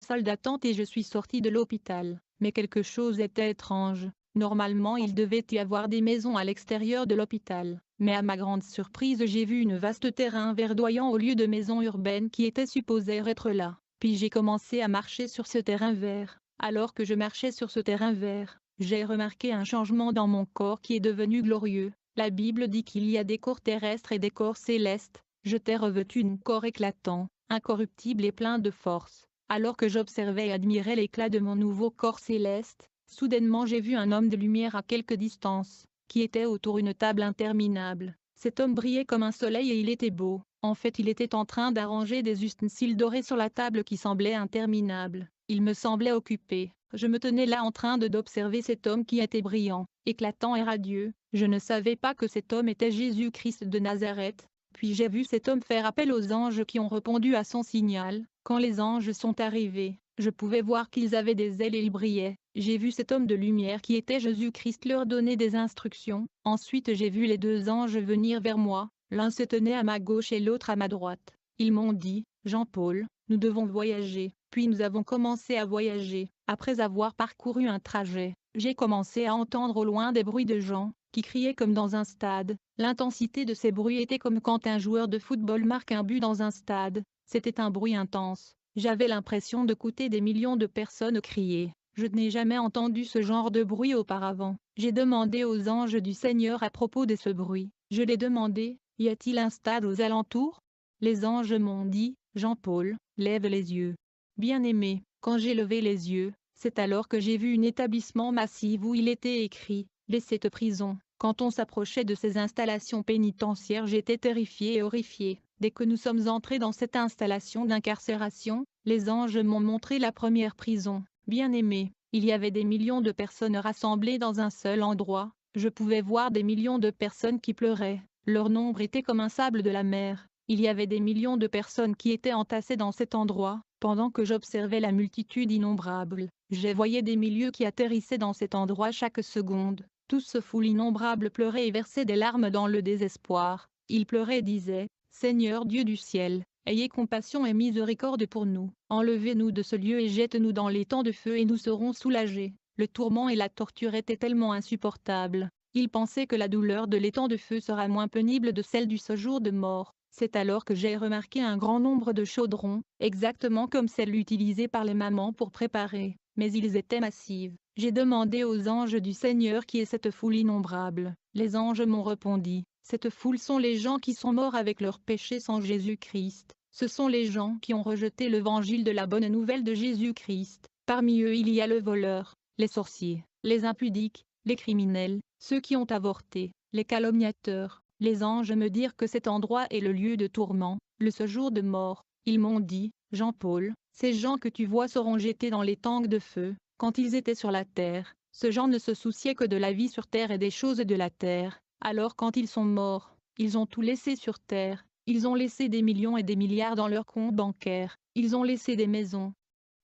salle d'attente et je suis sortie de l'hôpital. Mais quelque chose était étrange. Normalement il devait y avoir des maisons à l'extérieur de l'hôpital. Mais à ma grande surprise j'ai vu une vaste terrain verdoyant au lieu de maisons urbaines qui étaient supposées être là. Puis j'ai commencé à marcher sur ce terrain vert. Alors que je marchais sur ce terrain vert, j'ai remarqué un changement dans mon corps qui est devenu glorieux. La Bible dit qu'il y a des corps terrestres et des corps célestes. Je t'ai revêtu d'un corps éclatant, incorruptible et plein de force. Alors que j'observais et admirais l'éclat de mon nouveau corps céleste, soudainement j'ai vu un homme de lumière à quelque distance, qui était autour d'une table interminable. Cet homme brillait comme un soleil et il était beau. En fait il était en train d'arranger des ustensiles dorés sur la table qui semblait interminable. Il me semblait occupé. Je me tenais là en train d'observer cet homme qui était brillant, éclatant et radieux. Je ne savais pas que cet homme était Jésus-Christ de Nazareth. Puis j'ai vu cet homme faire appel aux anges qui ont répondu à son signal. Quand les anges sont arrivés, je pouvais voir qu'ils avaient des ailes et ils brillaient. J'ai vu cet homme de lumière qui était Jésus-Christ leur donner des instructions. Ensuite j'ai vu les deux anges venir vers moi. L'un se tenait à ma gauche et l'autre à ma droite. Ils m'ont dit, Jean-Paul, nous devons voyager. Puis nous avons commencé à voyager. Après avoir parcouru un trajet, j'ai commencé à entendre au loin des bruits de gens qui criaient comme dans un stade. L'intensité de ces bruits était comme quand un joueur de football marque un but dans un stade. C'était un bruit intense. J'avais l'impression d'écouter des millions de personnes crier. Je n'ai jamais entendu ce genre de bruit auparavant. J'ai demandé aux anges du Seigneur à propos de ce bruit. Je l'ai demandé, y a-t-il un stade aux alentours? Les anges m'ont dit, Jean-Paul, lève les yeux. Bien-aimé, quand j'ai levé les yeux, c'est alors que j'ai vu un établissement massif où il était écrit, laisse cette prison. Quand on s'approchait de ces installations pénitentiaires j'étais terrifié et horrifié. Dès que nous sommes entrés dans cette installation d'incarcération, les anges m'ont montré la première prison. Bien-aimé, il y avait des millions de personnes rassemblées dans un seul endroit. Je pouvais voir des millions de personnes qui pleuraient. Leur nombre était comme un sable de la mer. Il y avait des millions de personnes qui étaient entassées dans cet endroit. Pendant que j'observais la multitude innombrable, je voyais des milieux qui atterrissaient dans cet endroit chaque seconde. Toute ce foule innombrable pleurait et versait des larmes dans le désespoir. Ils pleuraient et disaient, Seigneur Dieu du ciel, ayez compassion et miséricorde pour nous. Enlevez-nous de ce lieu et jette-nous dans les temps de feu et nous serons soulagés. Le tourment et la torture étaient tellement insupportables. Ils pensaient que la douleur de l'étang de feu sera moins pénible de celle du séjour de mort. C'est alors que j'ai remarqué un grand nombre de chaudrons, exactement comme celles utilisées par les mamans pour préparer, mais ils étaient massifs. J'ai demandé aux anges du Seigneur qui est cette foule innombrable. Les anges m'ont répondu, cette foule sont les gens qui sont morts avec leurs péchés sans Jésus-Christ. Ce sont les gens qui ont rejeté l'évangile de la bonne nouvelle de Jésus-Christ. Parmi eux il y a le voleur, les sorciers, les impudiques, les criminels, ceux qui ont avorté, les calomniateurs. Les anges me dirent que cet endroit est le lieu de tourment, le séjour de mort. Ils m'ont dit, Jean-Paul, ces gens que tu vois seront jetés dans les tangs de feu. Quand ils étaient sur la terre, ces gens ne se souciaient que de la vie sur terre et des choses de la terre. Alors quand ils sont morts, ils ont tout laissé sur terre. Ils ont laissé des millions et des milliards dans leurs comptes bancaires. Ils ont laissé des maisons,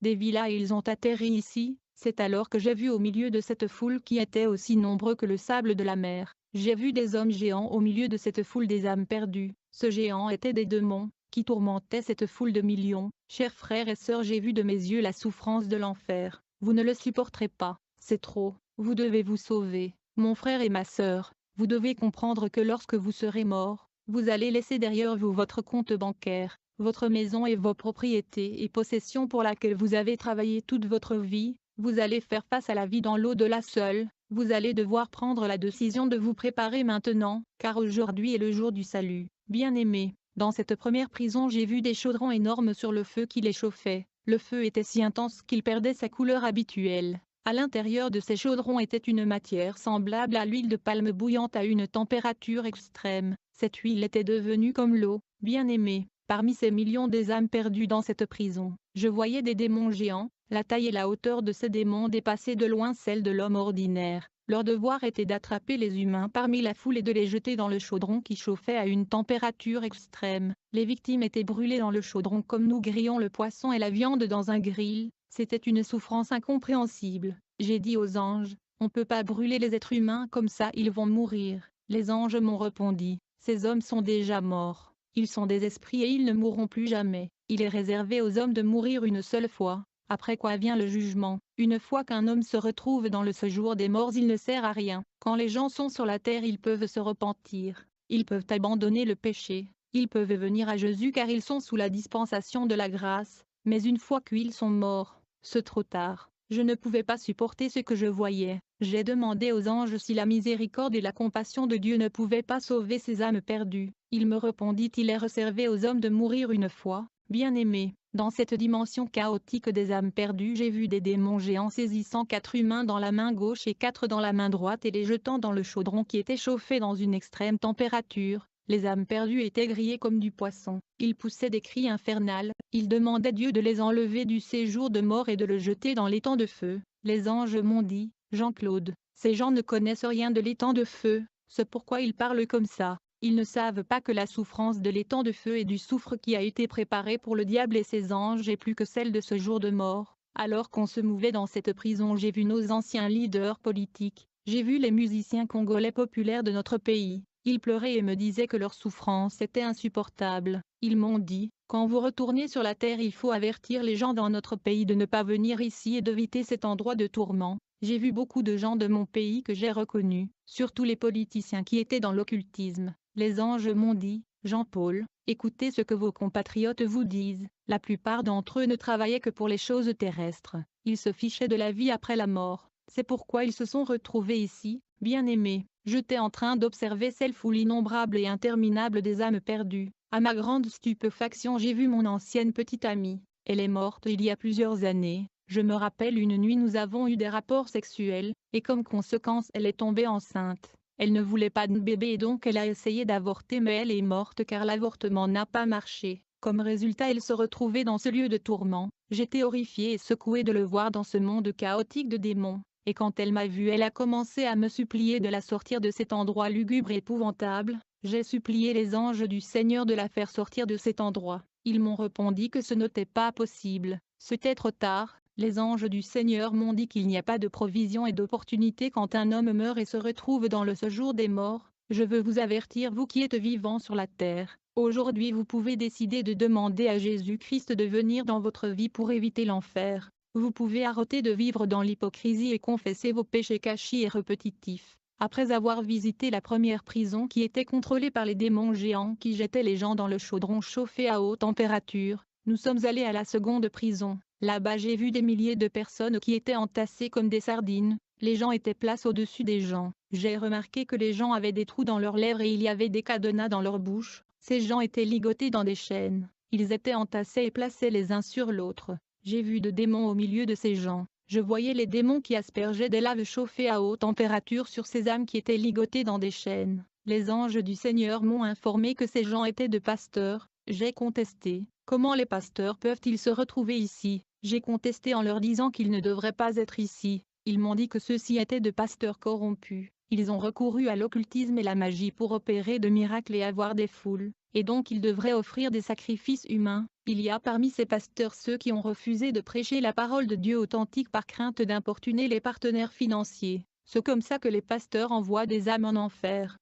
des villas et ils ont atterri ici. C'est alors que j'ai vu au milieu de cette foule qui était aussi nombreux que le sable de la mer. J'ai vu des hommes géants au milieu de cette foule des âmes perdues. Ce géant était des démons, qui tourmentaient cette foule de millions. Chers frères et sœurs, j'ai vu de mes yeux la souffrance de l'enfer. Vous ne le supporterez pas, c'est trop. Vous devez vous sauver. Mon frère et ma sœur, vous devez comprendre que lorsque vous serez mort, vous allez laisser derrière vous votre compte bancaire, votre maison et vos propriétés et possessions pour laquelle vous avez travaillé toute votre vie. Vous allez faire face à la vie dans l'au-delà seul. Vous allez devoir prendre la décision de vous préparer maintenant, car aujourd'hui est le jour du salut. Bien-aimés, dans cette première prison j'ai vu des chaudrons énormes sur le feu qui les chauffait. Le feu était si intense qu'il perdait sa couleur habituelle. À l'intérieur de ces chaudrons était une matière semblable à l'huile de palme bouillante à une température extrême. Cette huile était devenue comme l'eau. Bien-aimés, parmi ces millions des âmes perdues dans cette prison, je voyais des démons géants. La taille et la hauteur de ces démons dépassaient de loin celle de l'homme ordinaire. Leur devoir était d'attraper les humains parmi la foule et de les jeter dans le chaudron qui chauffait à une température extrême. Les victimes étaient brûlées dans le chaudron comme nous grillons le poisson et la viande dans un grill. C'était une souffrance incompréhensible. J'ai dit aux anges, on ne peut pas brûler les êtres humains comme ça, ils vont mourir. Les anges m'ont répondu, ces hommes sont déjà morts. Ils sont des esprits et ils ne mourront plus jamais. Il est réservé aux hommes de mourir une seule fois. après quoi vient le jugement. Une fois qu'un homme se retrouve dans le séjour des morts, il ne sert à rien. Quand les gens sont sur la terre, ils peuvent se repentir, ils peuvent abandonner le péché, ils peuvent venir à Jésus car ils sont sous la dispensation de la grâce, mais une fois qu'ils sont morts, c'est trop tard. Je ne pouvais pas supporter ce que je voyais. J'ai demandé aux anges si la miséricorde et la compassion de Dieu ne pouvaient pas sauver ces âmes perdues. Il me répondit: il est réservé aux hommes de mourir une fois. Bien-aimé, dans cette dimension chaotique des âmes perdues, j'ai vu des démons géants saisissant 4 humains dans la main gauche et 4 dans la main droite et les jetant dans le chaudron qui était chauffé dans une extrême température. Les âmes perdues étaient grillées comme du poisson. Ils poussaient des cris infernaux. Ils demandaient Dieu de les enlever du séjour de mort et de le jeter dans l'étang de feu. Les anges m'ont dit: Jean-Claude, ces gens ne connaissent rien de l'étang de feu, c'est pourquoi ils parlent comme ça. Ils ne savent pas que la souffrance de l'étang de feu et du soufre qui a été préparé pour le diable et ses anges est plus que celle de ce jour de mort. Alors qu'on se mouvait dans cette prison, j'ai vu nos anciens leaders politiques, j'ai vu les musiciens congolais populaires de notre pays. Ils pleuraient et me disaient que leur souffrance était insupportable. Ils m'ont dit: quand vous retournez sur la terre, il faut avertir les gens dans notre pays de ne pas venir ici et d'éviter cet endroit de tourment. J'ai vu beaucoup de gens de mon pays que j'ai reconnus, surtout les politiciens qui étaient dans l'occultisme. Les anges m'ont dit: Jean-Paul, écoutez ce que vos compatriotes vous disent. La plupart d'entre eux ne travaillaient que pour les choses terrestres. Ils se fichaient de la vie après la mort. C'est pourquoi ils se sont retrouvés ici. Bien-aimé, j'étais en train d'observer cette foule innombrable et interminable des âmes perdues. À ma grande stupéfaction, j'ai vu mon ancienne petite amie. Elle est morte il y a plusieurs années. Je me rappelle, une nuit nous avons eu des rapports sexuels, et comme conséquence elle est tombée enceinte. Elle ne voulait pas de bébé et donc elle a essayé d'avorter, mais elle est morte car l'avortement n'a pas marché. Comme résultat, elle se retrouvait dans ce lieu de tourment. J'étais horrifiée et secouée de le voir dans ce monde chaotique de démons. Et quand elle m'a vue, elle a commencé à me supplier de la sortir de cet endroit lugubre et épouvantable. J'ai supplié les anges du Seigneur de la faire sortir de cet endroit. Ils m'ont répondu que ce n'était pas possible. C'était trop tard. Les anges du Seigneur m'ont dit qu'il n'y a pas de provision et d'opportunité quand un homme meurt et se retrouve dans le séjour des morts. Je veux vous avertir, vous qui êtes vivants sur la terre. Aujourd'hui vous pouvez décider de demander à Jésus-Christ de venir dans votre vie pour éviter l'enfer. Vous pouvez arrêter de vivre dans l'hypocrisie et confesser vos péchés cachés et répétitifs. Après avoir visité la première prison qui était contrôlée par les démons géants qui jetaient les gens dans le chaudron chauffé à haute température, nous sommes allés à la seconde prison. Là-bas j'ai vu des milliers de personnes qui étaient entassées comme des sardines. Les gens étaient placés au-dessus des gens. J'ai remarqué que les gens avaient des trous dans leurs lèvres et il y avait des cadenas dans leur bouche. Ces gens étaient ligotés dans des chaînes. Ils étaient entassés et placés les uns sur l'autre. J'ai vu de démons au milieu de ces gens. Je voyais les démons qui aspergeaient des laves chauffées à haute température sur ces âmes qui étaient ligotées dans des chaînes. Les anges du Seigneur m'ont informé que ces gens étaient de pasteurs. J'ai contesté. Comment les pasteurs peuvent-ils se retrouver ici? J'ai contesté en leur disant qu'ils ne devraient pas être ici. Ils m'ont dit que ceux-ci étaient de pasteurs corrompus. Ils ont recouru à l'occultisme et la magie pour opérer de miracles et avoir des foules, et donc ils devraient offrir des sacrifices humains. Il y a parmi ces pasteurs ceux qui ont refusé de prêcher la parole de Dieu authentique par crainte d'importuner les partenaires financiers. C'est comme ça que les pasteurs envoient des âmes en enfer.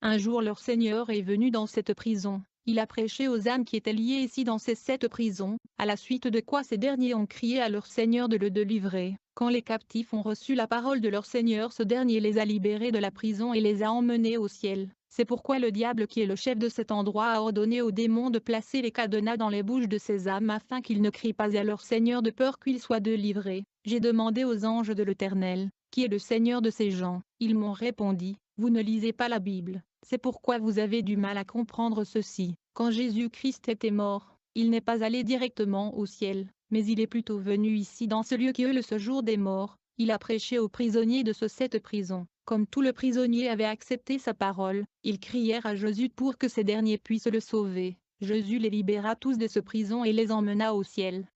Un jour leur Seigneur est venu dans cette prison. Il a prêché aux âmes qui étaient liées ici dans ces 7 prisons, à la suite de quoi ces derniers ont crié à leur Seigneur de le délivrer. Quand les captifs ont reçu la parole de leur Seigneur, ce dernier les a libérés de la prison et les a emmenés au ciel. C'est pourquoi le diable qui est le chef de cet endroit a ordonné aux démons de placer les cadenas dans les bouches de ces âmes afin qu'ils ne crient pas à leur Seigneur de peur qu'ils soient délivrés. J'ai demandé aux anges de l'Éternel, qui est le Seigneur de ces gens. Ils m'ont répondu: vous ne lisez pas la Bible. C'est pourquoi vous avez du mal à comprendre ceci. Quand Jésus-Christ était mort, il n'est pas allé directement au ciel, mais il est plutôt venu ici dans ce lieu qui est le séjour des morts. Il a prêché aux prisonniers de ce 7 prisons. Comme tous les prisonniers avaient accepté sa parole, ils crièrent à Jésus pour que ces derniers puissent le sauver. Jésus les libéra tous de ce prison et les emmena au ciel.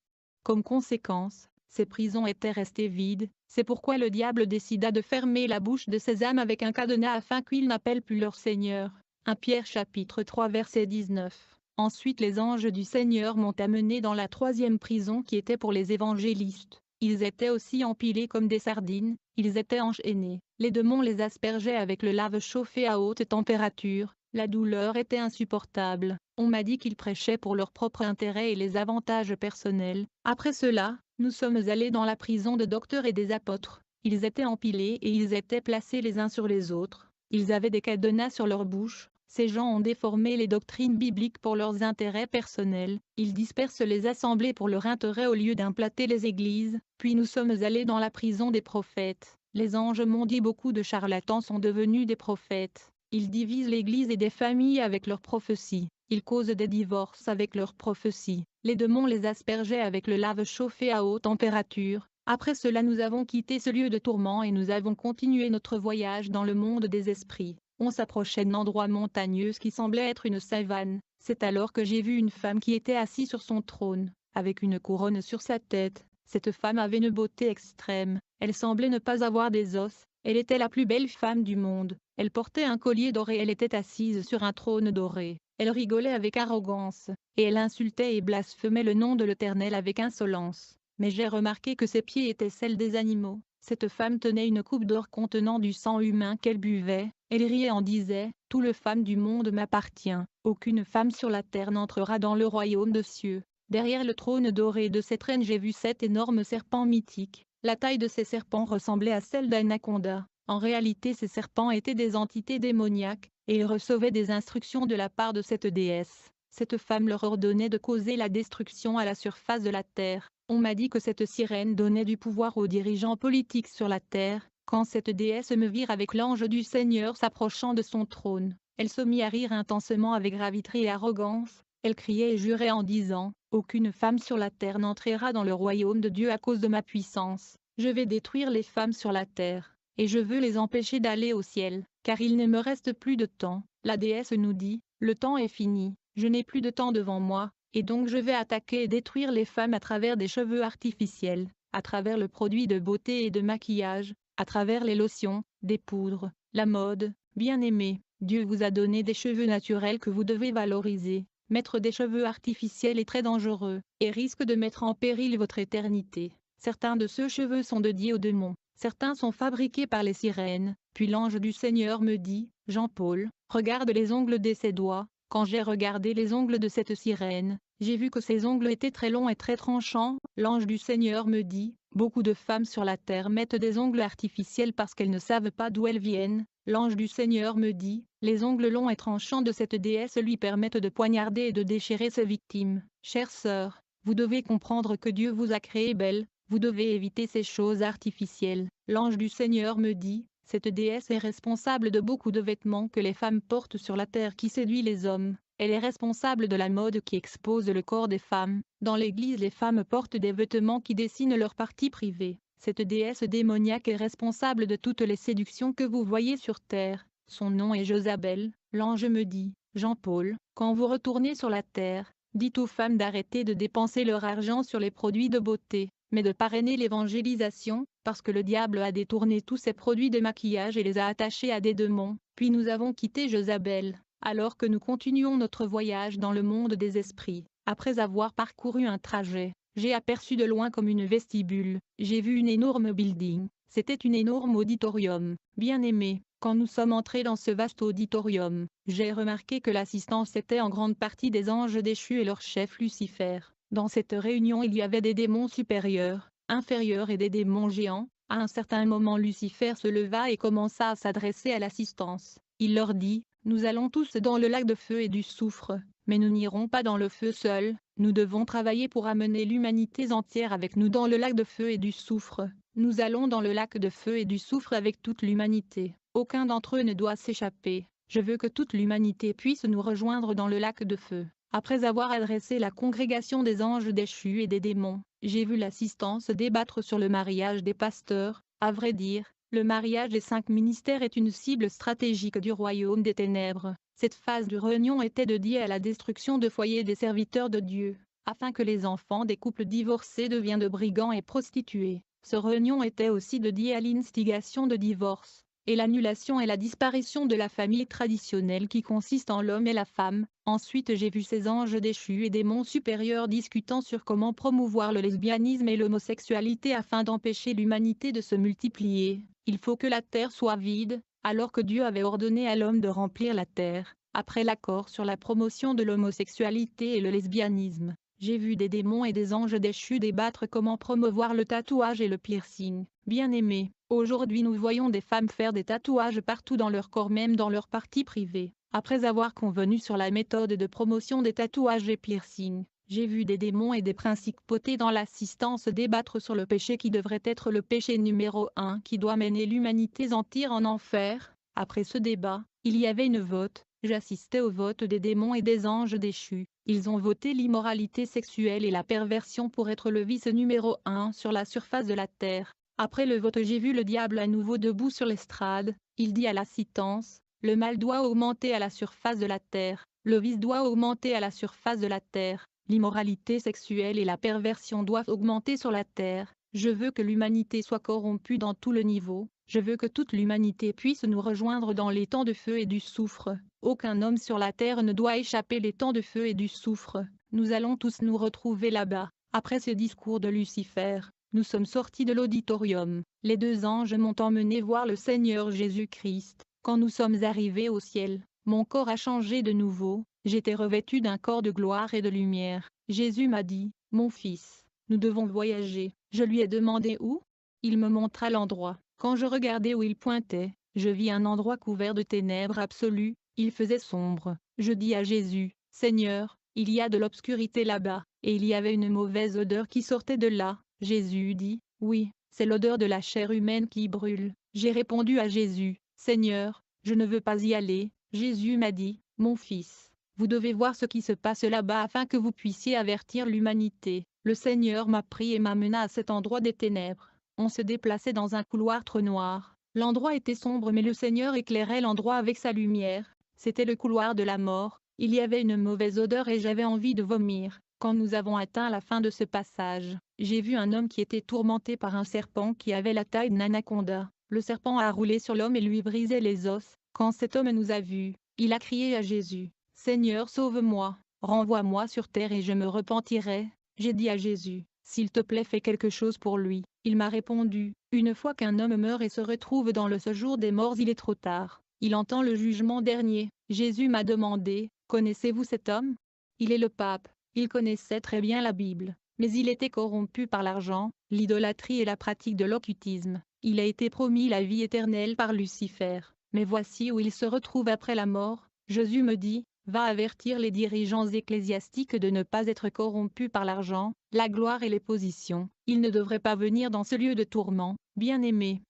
Comme conséquence, ces prisons étaient restées vides. C'est pourquoi le diable décida de fermer la bouche de ces âmes avec un cadenas afin qu'ils n'appellent plus leur Seigneur. 1 Pierre chapitre 3 verset 19. Ensuite les anges du Seigneur m'ont amené dans la 3e prison qui était pour les évangélistes. Ils étaient aussi empilés comme des sardines, ils étaient enchaînés. Les démons les aspergeaient avec le lave chauffé à haute température. La douleur était insupportable. On m'a dit qu'ils prêchaient pour leur propre intérêt et les avantages personnels. Après cela, nous sommes allés dans la prison de docteurs et des apôtres. Ils étaient empilés et ils étaient placés les uns sur les autres. Ils avaient des cadenas sur leur bouche. Ces gens ont déformé les doctrines bibliques pour leurs intérêts personnels. Ils dispersent les assemblées pour leur intérêt au lieu d'implanter les églises. Puis nous sommes allés dans la prison des prophètes. Les anges m'ont dit beaucoup de charlatans sont devenus des prophètes. Ils divisent l'église et des familles avec leurs prophéties. Ils causent des divorces avec leurs prophéties. Les démons les aspergeaient avec le lave chauffé à haute température. Après cela nous avons quitté ce lieu de tourment et nous avons continué notre voyage dans le monde des esprits. On s'approchait d'un endroit montagneux qui semblait être une savane. C'est alors que j'ai vu une femme qui était assise sur son trône, avec une couronne sur sa tête. Cette femme avait une beauté extrême. Elle semblait ne pas avoir des os. Elle était la plus belle femme du monde. Elle portait un collier doré. Elle était assise sur un trône doré. Elle rigolait avec arrogance, et elle insultait et blasphémait le nom de l'Éternel avec insolence. Mais j'ai remarqué que ses pieds étaient celles des animaux. Cette femme tenait une coupe d'or contenant du sang humain qu'elle buvait. Elle riait en disait, « Tout le femme du monde m'appartient. Aucune femme sur la terre n'entrera dans le royaume des cieux. » Derrière le trône doré de cette reine j'ai vu 7 énormes serpents mythiques. La taille de ces serpents ressemblait à celle d'Anaconda. En réalité ces serpents étaient des entités démoniaques, et ils recevaient des instructions de la part de cette déesse. Cette femme leur ordonnait de causer la destruction à la surface de la terre. On m'a dit que cette sirène donnait du pouvoir aux dirigeants politiques sur la terre. Quand cette déesse me vit avec l'ange du Seigneur s'approchant de son trône, elle se mit à rire intensément avec gravité et arrogance. Elle criait et jurait en disant, « Aucune femme sur la terre n'entrera dans le royaume de Dieu à cause de ma puissance. Je vais détruire les femmes sur la terre, et je veux les empêcher d'aller au ciel, car il ne me reste plus de temps. » La déesse nous dit, « Le temps est fini, je n'ai plus de temps devant moi, et donc je vais attaquer et détruire les femmes à travers des cheveux artificiels, à travers le produit de beauté et de maquillage, à travers les lotions, des poudres, la mode. Bien-aimés, Dieu vous a donné des cheveux naturels que vous devez valoriser. Mettre des cheveux artificiels est très dangereux, et risque de mettre en péril votre éternité. Certains de ceux cheveux sont dédiés aux démons, certains sont fabriqués par les sirènes. Puis l'ange du Seigneur me dit, « Jean-Paul, regarde les ongles de ses doigts. » Quand j'ai regardé les ongles de cette sirène, j'ai vu que ses ongles étaient très longs et très tranchants. L'ange du Seigneur me dit, « Beaucoup de femmes sur la terre mettent des ongles artificiels parce qu'elles ne savent pas d'où elles viennent. » L'ange du Seigneur me dit, « Les ongles longs et tranchants de cette déesse lui permettent de poignarder et de déchirer ses victimes. » Chères sœurs, vous devez comprendre que Dieu vous a créé belle, vous devez éviter ces choses artificielles. L'ange du Seigneur me dit, « Cette déesse est responsable de beaucoup de vêtements que les femmes portent sur la terre qui séduit les hommes. Elle est responsable de la mode qui expose le corps des femmes. Dans l'église les femmes portent des vêtements qui dessinent leurs parties privées. Cette déesse démoniaque est responsable de toutes les séductions que vous voyez sur terre. Son nom est Jézabel. » L'ange me dit, « Jean-Paul, quand vous retournez sur la terre, dites aux femmes d'arrêter de dépenser leur argent sur les produits de beauté, mais de parrainer l'évangélisation, parce que le diable a détourné tous ces produits de maquillage et les a attachés à des démons. » Puis nous avons quitté Jézabel, alors que nous continuons notre voyage dans le monde des esprits. Après avoir parcouru un trajet, j'ai aperçu de loin comme une vestibule, j'ai vu une énorme building, c'était une énorme auditorium. Bien-aimés, quand nous sommes entrés dans ce vaste auditorium, j'ai remarqué que l'assistance était en grande partie des anges déchus et leur chef Lucifer. Dans cette réunion il y avait des démons supérieurs, inférieurs et des démons géants. À un certain moment Lucifer se leva et commença à s'adresser à l'assistance. Il leur dit, « Nous allons tous dans le lac de feu et du soufre, mais nous n'irons pas dans le feu seuls, nous devons travailler pour amener l'humanité entière avec nous dans le lac de feu et du soufre. Nous allons dans le lac de feu et du soufre avec toute l'humanité, aucun d'entre eux ne doit s'échapper. Je veux que toute l'humanité puisse nous rejoindre dans le lac de feu. » Après avoir adressé la congrégation des anges déchus et des démons, j'ai vu l'assistance débattre sur le mariage des pasteurs. À vrai dire, le mariage des 5 ministères est une cible stratégique du royaume des ténèbres. Cette phase de réunion était dédiée à la destruction de foyers des serviteurs de Dieu, afin que les enfants des couples divorcés deviennent de brigands et prostituées. Cette réunion était aussi dédiée à l'instigation de divorce, et l'annulation et la disparition de la famille traditionnelle qui consiste en l'homme et la femme. Ensuite j'ai vu ces anges déchus et démons supérieurs discutant sur comment promouvoir le lesbianisme et l'homosexualité afin d'empêcher l'humanité de se multiplier. Il faut que la terre soit vide, alors que Dieu avait ordonné à l'homme de remplir la terre. après l'accord sur la promotion de l'homosexualité et le lesbianisme. J'ai vu des démons et des anges déchus débattre comment promouvoir le tatouage et le piercing. Bien-aimés, aujourd'hui nous voyons des femmes faire des tatouages partout dans leur corps, même dans leur partie privée. Après avoir convenu sur la méthode de promotion des tatouages et piercings, j'ai vu des démons et des principautés dans l'assistance débattre sur le péché qui devrait être le péché numéro 1 qui doit mener l'humanité entière en enfer. Après ce débat, il y avait une vote. J'assistais au vote des démons et des anges déchus. Ils ont voté l'immoralité sexuelle et la perversion pour être le vice numéro 1 sur la surface de la terre. Après le vote, j'ai vu le diable à nouveau debout sur l'estrade. Il dit à l'assistance: le mal doit augmenter à la surface de la terre, le vice doit augmenter à la surface de la terre, l'immoralité sexuelle et la perversion doivent augmenter sur la terre. Je veux que l'humanité soit corrompue dans tout le niveau. Je veux que toute l'humanité puisse nous rejoindre dans les temps de feu et du soufre. Aucun homme sur la terre ne doit échapper les temps de feu et du soufre. Nous allons tous nous retrouver là-bas. Après ce discours de Lucifer, nous sommes sortis de l'auditorium. Les deux anges m'ont emmené voir le Seigneur Jésus-Christ. Quand nous sommes arrivés au ciel, mon corps a changé de nouveau. J'étais revêtu d'un corps de gloire et de lumière. Jésus m'a dit: mon fils, nous devons voyager. Je lui ai demandé où. Il me montra l'endroit. Quand je regardais où il pointait, je vis un endroit couvert de ténèbres absolues. Il faisait sombre. Je dis à Jésus: Seigneur, il y a de l'obscurité là-bas, et il y avait une mauvaise odeur qui sortait de là. Jésus dit: oui, c'est l'odeur de la chair humaine qui brûle. J'ai répondu à Jésus: Seigneur, je ne veux pas y aller. Jésus m'a dit: mon fils, vous devez voir ce qui se passe là-bas afin que vous puissiez avertir l'humanité. Le Seigneur m'a pris et m'amena à cet endroit des ténèbres. On se déplaçait dans un couloir trop noir. L'endroit était sombre, mais le Seigneur éclairait l'endroit avec sa lumière. C'était le couloir de la mort. Il y avait une mauvaise odeur et j'avais envie de vomir. Quand nous avons atteint la fin de ce passage, j'ai vu un homme qui était tourmenté par un serpent qui avait la taille d'un anaconda. Le serpent a roulé sur l'homme et lui brisait les os. Quand cet homme nous a vus, il a crié à Jésus: Seigneur, sauve-moi, renvoie-moi sur terre et je me repentirai. J'ai dit à Jésus: s'il te plaît, fais quelque chose pour lui. Il m'a répondu: une fois qu'un homme meurt et se retrouve dans le séjour des morts, il est trop tard. Il entend le jugement dernier. Jésus m'a demandé: connaissez-vous cet homme? Il est le pape. Il connaissait très bien la Bible, mais il était corrompu par l'argent, l'idolâtrie et la pratique de l'occultisme. Il a été promis la vie éternelle par Lucifer, mais voici où il se retrouve après la mort. Jésus me dit: va avertir les dirigeants ecclésiastiques de ne pas être corrompus par l'argent, la gloire et les positions. Ils ne devraient pas venir dans ce lieu de tourment. Bien-aimés.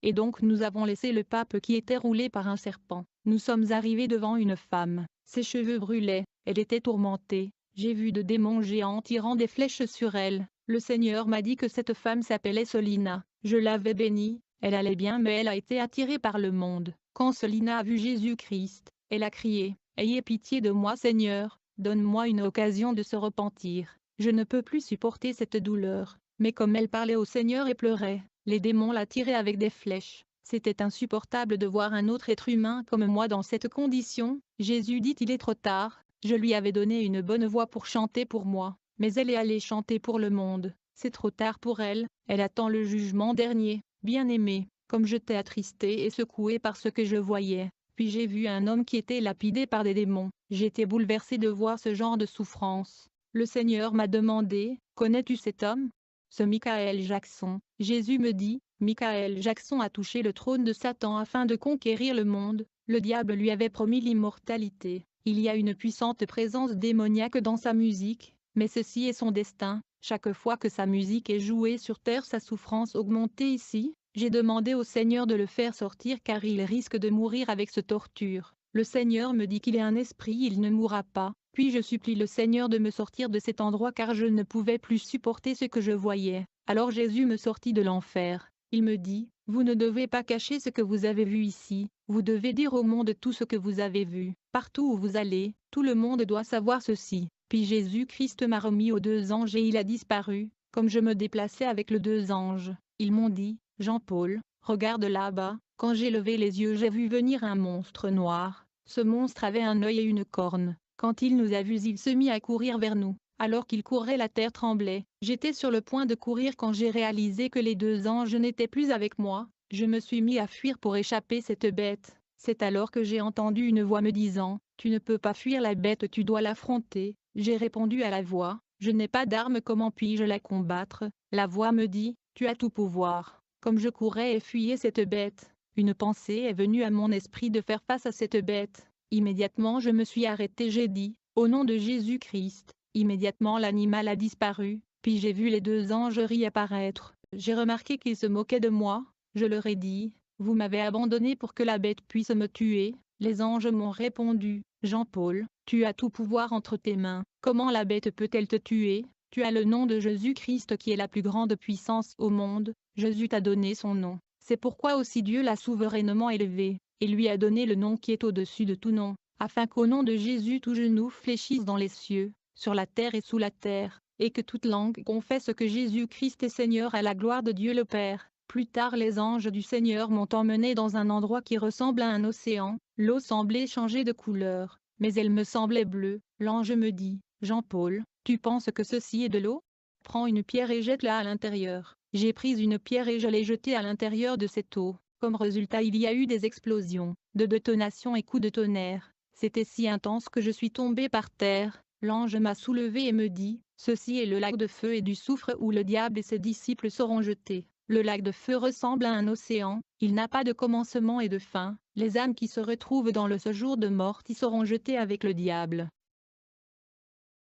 Et donc nous avons laissé le pape qui était roulé par un serpent. Nous sommes arrivés devant une femme. Ses cheveux brûlaient, elle était tourmentée. J'ai vu de démons géants tirant des flèches sur elle. Le Seigneur m'a dit que cette femme s'appelait Solina. Je l'avais bénie, elle allait bien, mais elle a été attirée par le monde. Quand Solina a vu Jésus-Christ, elle a crié: ayez pitié de moi, Seigneur, donne-moi une occasion de se repentir. Je ne peux plus supporter cette douleur. Mais comme elle parlait au Seigneur et pleurait, les démons la tiraient avec des flèches. C'était insupportable de voir un autre être humain comme moi dans cette condition. Jésus dit: il est trop tard. Je lui avais donné une bonne voix pour chanter pour moi, mais elle est allée chanter pour le monde. C'est trop tard pour elle, elle attend le jugement dernier. Bien-aimé, comme j'étais attristé et secoué par ce que je voyais, puis j'ai vu un homme qui était lapidé par des démons. J'étais bouleversé de voir ce genre de souffrance. Le Seigneur m'a demandé: connais-tu cet homme? Ce Michael Jackson. Jésus me dit: Michael Jackson a touché le trône de Satan afin de conquérir le monde. Le diable lui avait promis l'immortalité. Il y a une puissante présence démoniaque dans sa musique, mais ceci est son destin. Chaque fois que sa musique est jouée sur terre, sa souffrance augmentait ici. J'ai demandé au Seigneur de le faire sortir car il risque de mourir avec ce torture. Le Seigneur me dit qu'il est un esprit, il ne mourra pas. Puis je supplie le Seigneur de me sortir de cet endroit car je ne pouvais plus supporter ce que je voyais. Alors Jésus me sortit de l'enfer. Il me dit: vous ne devez pas cacher ce que vous avez vu ici, vous devez dire au monde tout ce que vous avez vu. Partout où vous allez, tout le monde doit savoir ceci. Puis Jésus-Christ m'a remis aux deux anges et il a disparu. Comme je me déplaçais avec les deux anges, ils m'ont dit: Jean-Paul, regarde là-bas. Quand j'ai levé les yeux, j'ai vu venir un monstre noir. Ce monstre avait un œil et une corne. Quand il nous a vus, il se mit à courir vers nous. Alors qu'il courait, la terre tremblait. J'étais sur le point de courir quand j'ai réalisé que les deux anges n'étaient plus avec moi. Je me suis mis à fuir pour échapper cette bête. C'est alors que j'ai entendu une voix me disant, « Tu ne peux pas fuir la bête, tu dois l'affronter. » J'ai répondu à la voix, « Je n'ai pas d'arme, comment puis-je la combattre ?» La voix me dit, « Tu as tout pouvoir. » Comme je courais et fuyais cette bête, une pensée est venue à mon esprit de faire face à cette bête. Immédiatement je me suis arrêté, j'ai dit, « Au nom de Jésus-Christ !» Immédiatement l'animal a disparu, puis j'ai vu les deux anges réapparaître. J'ai remarqué qu'ils se moquaient de moi. Je leur ai dit, « Vous m'avez abandonné pour que la bête puisse me tuer. » Les anges m'ont répondu, « Jean-Paul, tu as tout pouvoir entre tes mains. Comment la bête peut-elle te tuer? Tu as le nom de Jésus-Christ qui est la plus grande puissance au monde. Jésus t'a donné son nom. C'est pourquoi aussi Dieu l'a souverainement élevé, et lui a donné le nom qui est au-dessus de tout nom, afin qu'au nom de Jésus tout genou fléchisse dans les cieux, sur la terre et sous la terre, et que toute langue confesse que Jésus-Christ est Seigneur, à la gloire de Dieu le Père. » Plus tard les anges du Seigneur m'ont emmené dans un endroit qui ressemble à un océan. L'eau semblait changer de couleur, mais elle me semblait bleue. L'ange me dit, « Jean-Paul, tu penses que ceci est de l'eau? Prends une pierre et jette-la à l'intérieur. » J'ai pris une pierre et je l'ai jetée à l'intérieur de cette eau. Comme résultat, il y a eu des explosions, de détonations et coups de tonnerre. C'était si intense que je suis tombé par terre. L'ange m'a soulevé et me dit, « Ceci est le lac de feu et du soufre où le diable et ses disciples seront jetés. » Le lac de feu ressemble à un océan, il n'a pas de commencement et de fin. Les âmes qui se retrouvent dans le séjour de mort y seront jetées avec le diable.